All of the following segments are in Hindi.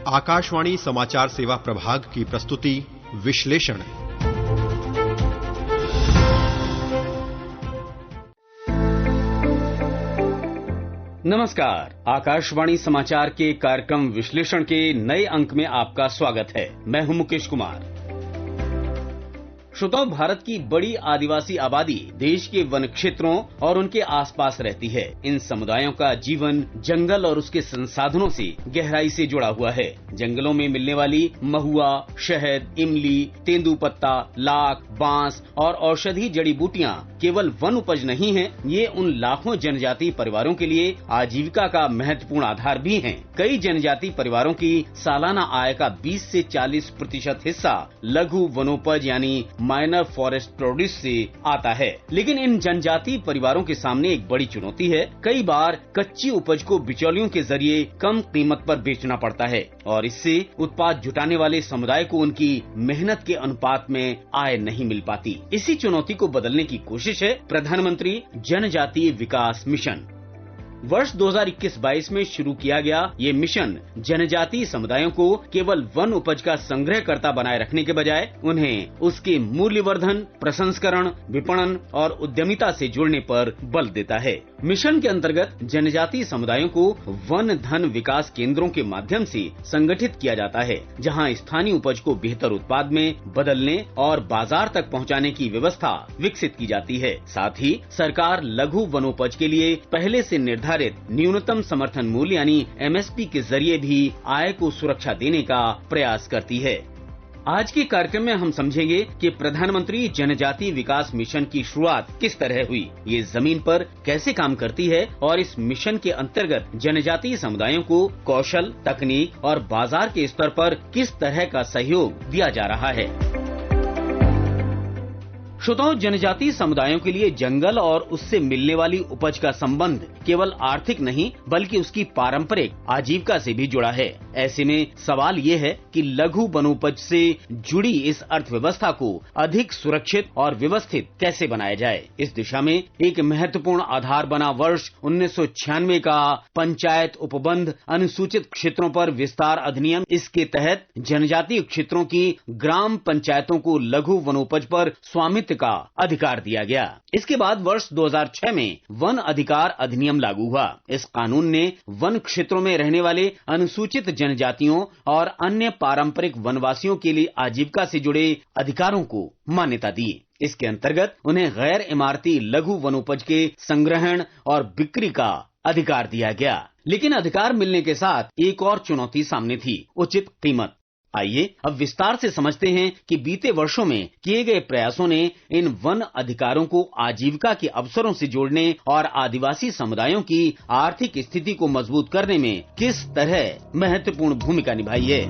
आकाशवाणी समाचार सेवा प्रभाग की प्रस्तुति विश्लेषण। नमस्कार, आकाशवाणी समाचार के कार्यक्रम विश्लेषण के नए अंक में आपका स्वागत है। मैं हूं मुकेश कुमार। श्रोताओं, भारत की बड़ी आदिवासी आबादी देश के वन क्षेत्रों और उनके आसपास रहती है। इन समुदायों का जीवन जंगल और उसके संसाधनों से गहराई से जुड़ा हुआ है। जंगलों में मिलने वाली महुआ, शहद, इमली, तेंदुपत्ता, लाख, बांस और औषधि जड़ी बूटियां केवल वन उपज नहीं हैं, ये उन लाखों जनजातीय परिवारों के लिए आजीविका का महत्वपूर्ण आधार भी हैं। कई जनजातीय परिवारों की सालाना आय का 20 से 40% हिस्सा लघु वनोपज यानी माइनर फॉरेस्ट प्रोड्यूस से आता है। लेकिन इन जनजातीय परिवारों के सामने एक बड़ी चुनौती है। कई बार कच्ची उपज को बिचौलियों के जरिए कम कीमत पर बेचना पड़ता है और इससे उत्पाद जुटाने वाले समुदाय को उनकी मेहनत के अनुपात में आय नहीं मिल पाती। इसी चुनौती को बदलने की कोशिश है प्रधानमंत्री जनजातीय विकास मिशन। वर्ष 2021-22 में शुरू किया गया ये मिशन जनजातीय समुदायों को केवल वन उपज का संग्रहकर्ता बनाए रखने के बजाय उन्हें उसके मूल्यवर्धन, प्रसंस्करण, विपणन और उद्यमिता से जोड़ने पर बल देता है। मिशन के अंतर्गत जनजातीय समुदायों को वन धन विकास केंद्रों के माध्यम से संगठित किया जाता है, जहां स्थानीय उपज को बेहतर उत्पाद में बदलने और बाजार तक पहुंचाने की व्यवस्था विकसित की जाती है। साथ ही सरकार लघु वनोपज के लिए पहले से निर्धारित न्यूनतम समर्थन मूल्य यानी MSP के जरिए भी आय को सुरक्षा देने का प्रयास करती है। आज के कार्यक्रम में हम समझेंगे कि प्रधानमंत्री जनजातीय विकास मिशन की शुरुआत किस तरह हुई, ये जमीन पर कैसे काम करती है और इस मिशन के अंतर्गत जनजातीय समुदायों को कौशल, तकनीक और बाजार के स्तर पर किस तरह का सहयोग दिया जा रहा है। श्रोताओं, जनजातीय समुदायों के लिए जंगल और उससे मिलने वाली उपज का संबंध केवल आर्थिक नहीं बल्कि उसकी पारंपरिक आजीविका से भी जुड़ा है। ऐसे में सवाल ये है कि लघु वनोपज से जुड़ी इस अर्थव्यवस्था को अधिक सुरक्षित और व्यवस्थित कैसे बनाया जाए। इस दिशा में एक महत्वपूर्ण आधार बना वर्ष 1996 का पंचायत उपबंध अनुसूचित क्षेत्रों पर विस्तार अधिनियम। इसके तहत जनजातीय क्षेत्रों की ग्राम पंचायतों को लघु वनोपज पर स्वामित्व का अधिकार दिया गया। इसके बाद वर्ष 2006 में वन अधिकार अधिनियम लागू हुआ। इस कानून ने वन क्षेत्रों में रहने वाले अनुसूचित जनजातियों और अन्य पारंपरिक वनवासियों के लिए आजीविका से जुड़े अधिकारों को मान्यता दी। इसके अंतर्गत उन्हें गैर इमारती लघु वनोपज के संग्रहण और बिक्री का अधिकार दिया गया। लेकिन अधिकार मिलने के साथ एक और चुनौती सामने थी, उचित कीमत। आइए अब विस्तार से समझते हैं कि बीते वर्षों में किए गए प्रयासों ने इन वन अधिकारों को आजीविका के अवसरों से जोड़ने और आदिवासी समुदायों की आर्थिक स्थिति को मजबूत करने में किस तरह महत्वपूर्ण भूमिका निभाई है।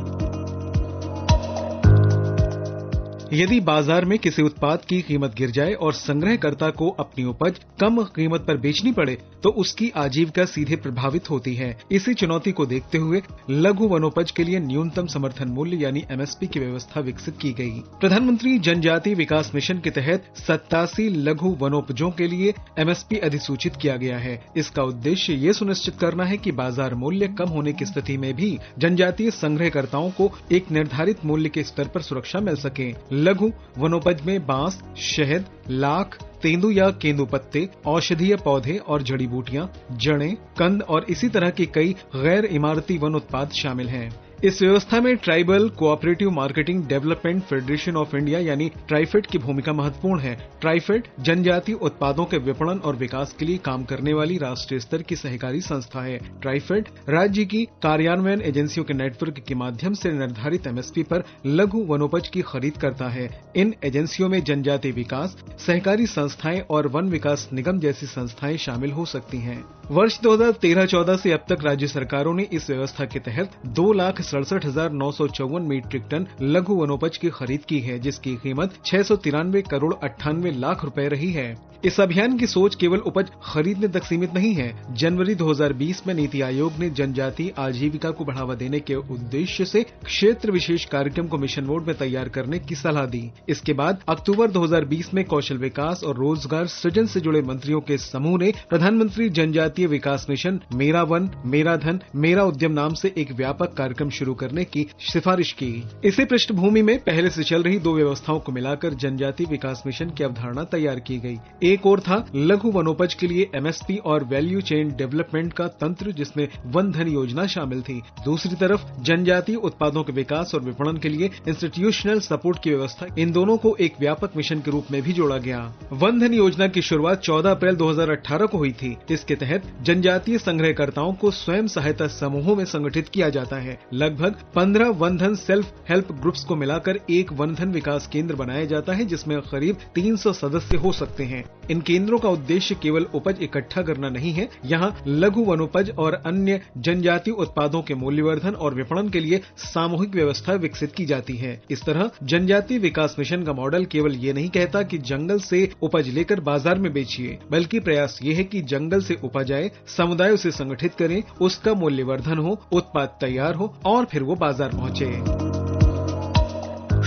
यदि बाजार में किसी उत्पाद की कीमत गिर जाए और संग्रहकर्ता को अपनी उपज कम कीमत पर बेचनी पड़े तो उसकी आजीविका सीधे प्रभावित होती है। इसी चुनौती को देखते हुए लघु वनोपज के लिए न्यूनतम समर्थन मूल्य यानी MSP की व्यवस्था विकसित की गई। प्रधानमंत्री जनजातीय विकास मिशन के तहत 87 लघु वनोपजों के लिए MSP अधिसूचित किया गया है। इसका उद्देश्य ये सुनिश्चित करना है कि बाजार मूल्य कम होने की स्थिति में भी जनजातीय संग्रहकर्ताओं को एक निर्धारित मूल्य के स्तर पर सुरक्षा मिल सके। लघु वनोपज में बांस, शहद, लाख, तेंदु या केंदुपत्ते, औषधीय पौधे और जड़ी बूटियां, जड़ें, कंद और इसी तरह के कई गैर इमारती वन उत्पाद शामिल हैं। इस व्यवस्था में tribal cooperative marketing development federation of India यानी ट्राइफेड की भूमिका महत्वपूर्ण है। ट्राइफेड जनजातीय उत्पादों के विपणन और विकास के लिए काम करने वाली राष्ट्रीय स्तर की सहकारी संस्था है। ट्राइफेड राज्य की कार्यान्वयन एजेंसियों के नेटवर्क के माध्यम से निर्धारित MSP पर लघु वनोपज की खरीद करता है। इन एजेंसियों में जनजातीय विकास, सहकारी संस्थाएं और वन विकास निगम जैसी संस्थाएं शामिल हो सकती हैं। वर्ष 2013-14 से अब तक राज्य सरकारों ने इस व्यवस्था के तहत 2,67,954 मीट्रिक टन लघु वनोपज की खरीद की है, जिसकी कीमत 693 करोड़ 98 लाख रुपए रही है। इस अभियान की सोच केवल उपज खरीदने तक सीमित नहीं है। जनवरी 2020 में नीति आयोग ने जनजातीय आजीविका को बढ़ावा देने के उद्देश्य से क्षेत्र विशेष कार्यक्रम को मिशन मोड में तैयार करने की सलाह दी। इसके बाद अक्टूबर 2020 में कौशल विकास और रोजगार सृजन से जुड़े मंत्रियों के समूह ने प्रधानमंत्री जनजातीय जनजातीय विकास मिशन मेरा वन मेरा धन मेरा उद्यम नाम से एक व्यापक कार्यक्रम शुरू करने की सिफारिश की। इसी पृष्ठभूमि में पहले से चल रही 2 व्यवस्थाओं को मिलाकर जनजातीय विकास मिशन की अवधारणा तैयार की गई। एक और था लघु वनोपज के लिए MSP और वैल्यू चेन डेवलपमेंट का तंत्र, जिसमें वन धन योजना शामिल थी। दूसरी तरफ जनजातीय उत्पादों के विकास और विपणन के लिए इंस्टीट्यूशनल सपोर्ट की व्यवस्था। इन दोनों को एक व्यापक मिशन के रूप में भी जोड़ा गया। वन धन योजना की शुरुआत 14 अप्रैल 2018 को हुई थी। इसके तहत जनजातीय संग्रहकर्ताओं को स्वयं सहायता समूहों में संगठित किया जाता है। लगभग 15 वन धन सेल्फ हेल्प ग्रुप्स को मिलाकर एक वन धन विकास केंद्र बनाया जाता है, जिसमें करीब 300 सदस्य हो सकते हैं। इन केंद्रों का उद्देश्य केवल उपज इकट्ठा करना नहीं है। यहाँ लघु वनोपज और अन्य जनजातीय उत्पादों के मूल्यवर्धन और विपणन के लिए सामूहिक व्यवस्था विकसित की जाती है। इस तरह जनजातीय विकास मिशन का मॉडल केवल ये नहीं कहता कि जंगल से उपज लेकर बाजार में बेचिए, बल्कि प्रयास ये है कि जंगल से उपज आए, समुदाय उसे संगठित करें, उसका मूल्यवर्धन हो, उत्पाद तैयार हो और फिर वो बाजार पहुंचे।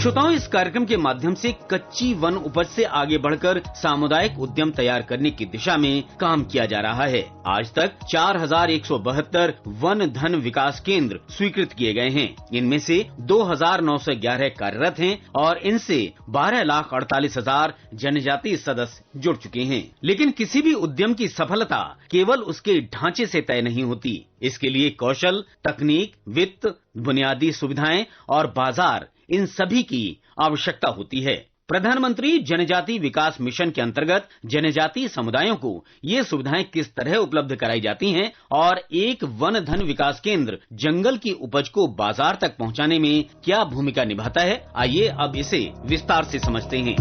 श्रोताओं, इस कार्यक्रम के माध्यम से कच्ची वन उपज से आगे बढ़कर सामुदायिक उद्यम तैयार करने की दिशा में काम किया जा रहा है। आज तक 4172 वन धन विकास केंद्र स्वीकृत किए गए हैं। इनमें से 2911 कार्यरत हैं और इनसे 12,48,000 जनजातीय सदस्य जुड़ चुके हैं। लेकिन किसी भी उद्यम की सफलता केवल उसके ढांचे से तय नहीं होती। इसके लिए कौशल, तकनीक, वित्त, बुनियादी सुविधाएं और बाजार, इन सभी की आवश्यकता होती है। प्रधानमंत्री जनजातीय विकास मिशन के अंतर्गत जनजातीय समुदायों को ये सुविधाएं किस तरह उपलब्ध कराई जाती हैं और एक वन धन विकास केंद्र जंगल की उपज को बाजार तक पहुंचाने में क्या भूमिका निभाता है, आइए अब इसे विस्तार से समझते हैं।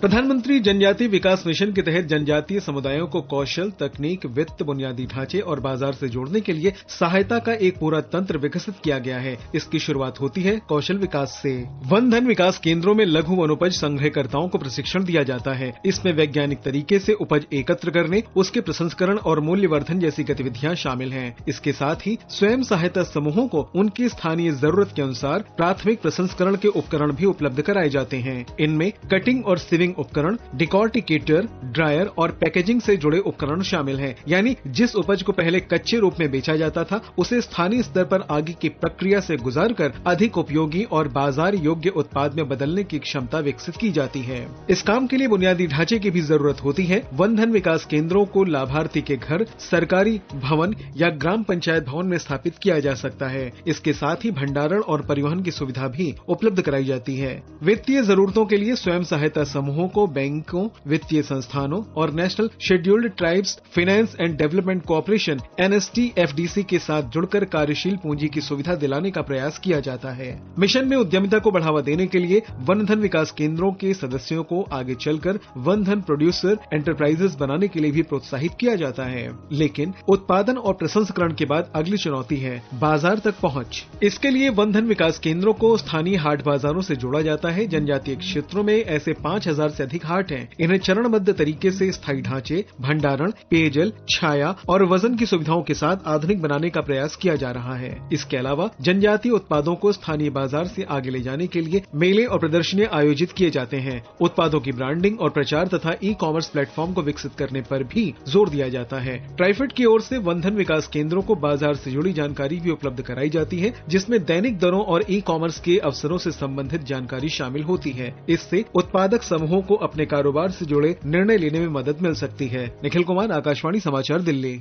प्रधानमंत्री जनजातीय विकास मिशन के तहत जनजातीय समुदायों को कौशल, तकनीक, वित्त, बुनियादी ढांचे और बाजार से जोड़ने के लिए सहायता का एक पूरा तंत्र विकसित किया गया है। इसकी शुरुआत होती है कौशल विकास से। वन धन विकास केंद्रों में लघु वनोपज संग्रहकर्ताओं को प्रशिक्षण दिया जाता है। इसमें वैज्ञानिक तरीके से उपज एकत्र करने, उसके प्रसंस्करण और मूल्यवर्धन जैसी गतिविधियां शामिल हैं। इसके साथ ही स्वयं सहायता समूहों को उनकी स्थानीय जरूरत के अनुसार प्राथमिक प्रसंस्करण के उपकरण भी उपलब्ध कराए जाते हैं। इनमें कटिंग और सीविंग उपकरण, डिकॉर्टिकेटर, ड्रायर और पैकेजिंग से जुड़े उपकरण शामिल हैं। यानी जिस उपज को पहले कच्चे रूप में बेचा जाता था, उसे स्थानीय स्तर पर आगे की प्रक्रिया से गुजारकर अधिक उपयोगी और बाजार योग्य उत्पाद में बदलने की क्षमता विकसित की जाती है। इस काम के लिए बुनियादी ढांचे की भी जरूरत होती है। वन धन विकास केंद्रों को लाभार्थी के घर, सरकारी भवन या ग्राम पंचायत भवन में स्थापित किया जा सकता है। इसके साथ ही भंडारण और परिवहन की सुविधा भी उपलब्ध कराई जाती है। वित्तीय जरूरतों के लिए स्वयं सहायता समूहों को बैंकों, वित्तीय संस्थानों और national scheduled tribes finance and development corporation NSTFDC के साथ जुड़कर कार्यशील पूंजी की सुविधा दिलाने का प्रयास किया जाता है। मिशन में उद्यमिता को बढ़ावा देने के लिए वन धन विकास केंद्रों के सदस्यों को आगे चलकर वन धन प्रोड्यूसर एंटरप्राइजेस बनाने के लिए भी प्रोत्साहित किया जाता है। लेकिन उत्पादन और प्रसंस्करण के बाद अगली चुनौती है बाजार तक पहुंच। इसके लिए वन धन विकास केंद्रों को स्थानीय हाट बाजारों से जोड़ा जाता है। जनजातीय क्षेत्रों में ऐसे 5000 से अधिक हाट हैं। इन्हें चरणबद्ध तरीके से स्थायी ढांचे, भंडारण, पेयजल, छाया और वजन की सुविधाओं के साथ आधुनिक बनाने का प्रयास किया जा रहा है। इसके अलावा जनजातीय उत्पादों को स्थानीय बाजार से आगे ले जाने के लिए मेले और प्रदर्शनियां आयोजित किए जाते हैं। उत्पादों की ब्रांडिंग और प्रचार तथा ई-कॉमर्स प्लेटफॉर्म को विकसित करने पर भी जोर दिया जाता है। ट्राइफेड की ओर से वन धन विकास केंद्रों को बाजार से जुड़ी जानकारी भी उपलब्ध कराई जाती है, जिसमें दैनिक दरों और ई-कॉमर्स के अवसरों से संबंधित जानकारी शामिल होती है। इससे उत्पादक समूहों को अपने कारोबार से जुड़े निर्णय लेने में मदद मिल सकती है। निखिल कुमार, आकाशवाणी समाचार, दिल्ली।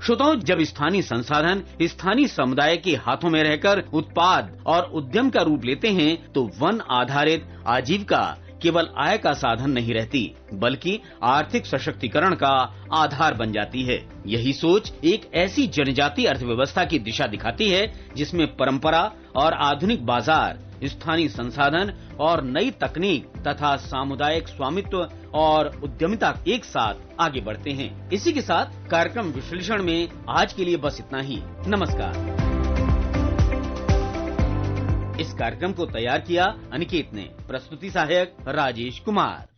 श्रोताओं, जब स्थानीय संसाधन स्थानीय समुदाय के हाथों में रहकर उत्पाद और उद्यम का रूप लेते हैं, तो वन आधारित आजीविका केवल आय का साधन नहीं रहती, बल्कि आर्थिक सशक्तिकरण का आधार बन जाती है। यही सोच एक ऐसी जनजातीय अर्थव्यवस्था की दिशा दिखाती है जिसमें परंपरा और आधुनिक बाजार, स्थानीय संसाधन और नई तकनीक तथा सामुदायिक स्वामित्व और उद्यमिता एक साथ आगे बढ़ते हैं। इसी के साथ कार्यक्रम विश्लेषण में आज के लिए बस इतना ही। नमस्कार। इस कार्यक्रम को तैयार किया अनिकेत ने, प्रस्तुति सहायक राजेश कुमार।